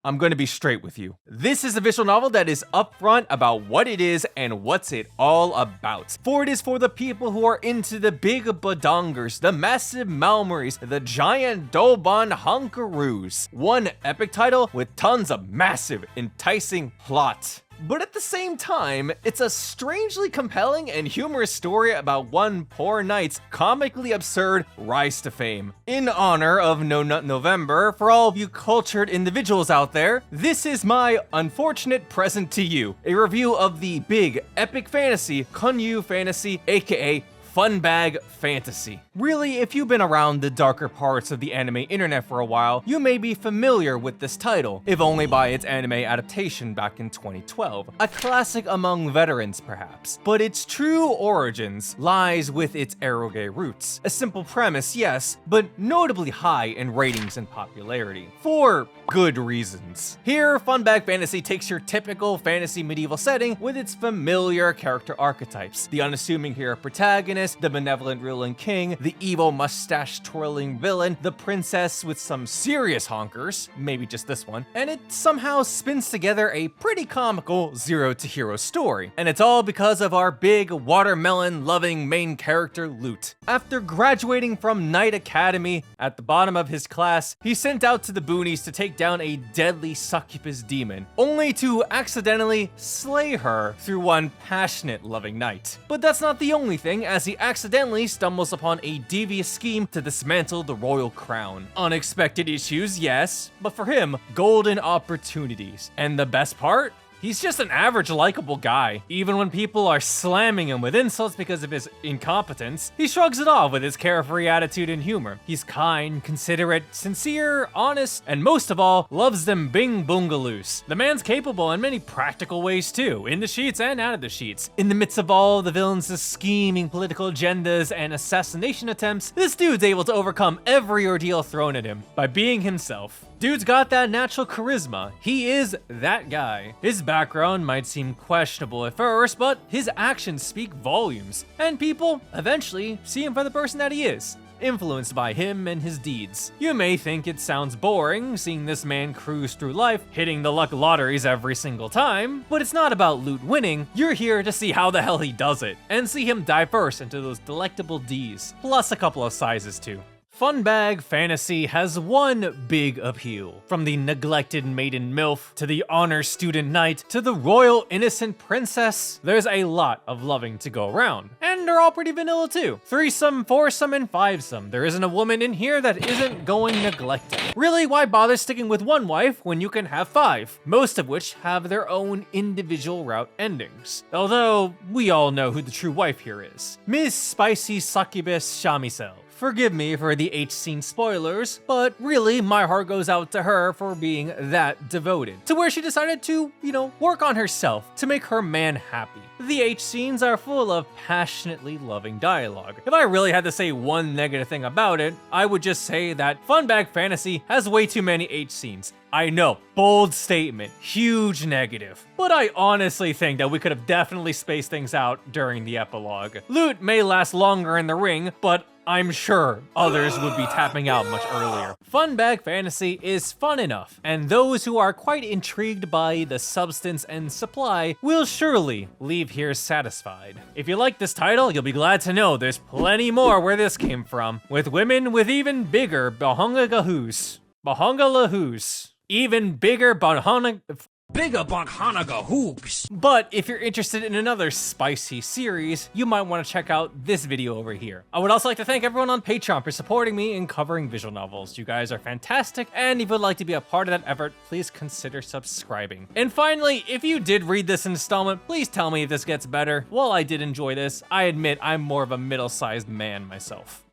I'm going to be straight with you. This is a visual novel that is upfront about what it is and what's it all about. For it is for the people who are into the big badongers, the massive malmaries, the giant Doban hunkaroos. One epic title with tons of massive, enticing plot. But at the same time, it's a strangely compelling and humorous story about one poor knight's comically absurd rise to fame. In honor of No Nut November, for all of you cultured individuals out there, this is my unfortunate present to you. A review of the big epic fantasy, Kunyu fantasy, aka Fun Bag Fantasy. Really, if you've been around the darker parts of the anime internet for a while, you may be familiar with this title, if only by its anime adaptation back in 2012. A classic among veterans, perhaps. But its true origins lies with its eroge roots. A simple premise, yes, but notably high in ratings and popularity. For good reasons. Here, Fun Bag Fantasy takes your typical fantasy medieval setting with its familiar character archetypes. The unassuming hero protagonist, the benevolent ruling king, the evil mustache-twirling villain, the princess with some serious honkers, maybe just this one, and it somehow spins together a pretty comical zero-to-hero story. And it's all because of our big watermelon-loving main character, Lute. After graduating from Knight Academy, at the bottom of his class, he's sent out to the boonies to take down a deadly succubus demon, only to accidentally slay her through one passionate, loving night. But that's not the only thing, as he accidentally stumbles upon a devious scheme to dismantle the royal crown. Unexpected issues, yes, but for him, golden opportunities. And the best part? He's just an average likable guy. Even when people are slamming him with insults because of his incompetence, he shrugs it off with his carefree attitude and humor. He's kind, considerate, sincere, honest, and most of all, loves them bing boongaloos. The man's capable in many practical ways too, in the sheets and out of the sheets. In the midst of all the villains' scheming political agendas and assassination attempts, this dude's able to overcome every ordeal thrown at him by being himself. Dude's got that natural charisma. He is that guy. His background might seem questionable at first, but his actions speak volumes, and people eventually see him for the person that he is, influenced by him and his deeds. You may think it sounds boring, seeing this man cruise through life, hitting the luck lotteries every single time, but it's not about Lute winning. You're here to see how the hell he does it, and see him dive first into those delectable Ds, plus a couple of sizes too. Fun Bag Fantasy has one big appeal. From the neglected maiden MILF, to the honor student knight, to the royal innocent princess, there's a lot of loving to go around. And they're all pretty vanilla too. Threesome, foursome, and fivesome. There isn't a woman in here that isn't going neglected. Really, why bother sticking with one wife when you can have five? Most of which have their own individual route endings. Although, we all know who the true wife here is. Miss Spicy Succubus Shamisel. Forgive me for the H-scene spoilers, but really, my heart goes out to her for being that devoted, to where she decided to, work on herself to make her man happy. The H-scenes are full of passionately loving dialogue. If I really had to say one negative thing about it, I would just say that Fun Bag Fantasy has way too many H-scenes. I know, bold statement, huge negative. But I honestly think that we could have definitely spaced things out during the epilogue. Lute may last longer in the ring, but I'm sure others would be tapping out much earlier. Fun Bag Fantasy is fun enough, and those who are quite intrigued by the substance and supply will surely leave here satisfied. If you like this title, you'll be glad to know there's plenty more where this came from, with women with even bigger bahongalahoos. Even bigger Bahanaga hoops. But if you're interested in another spicy series, you might want to check out this video over here. I would also like to thank everyone on Patreon for supporting me in covering visual novels. You guys are fantastic, and if you'd like to be a part of that effort, please consider subscribing. And finally, if you did read this installment, please tell me if this gets better. While I did enjoy this, I admit I'm more of a middle-sized man myself.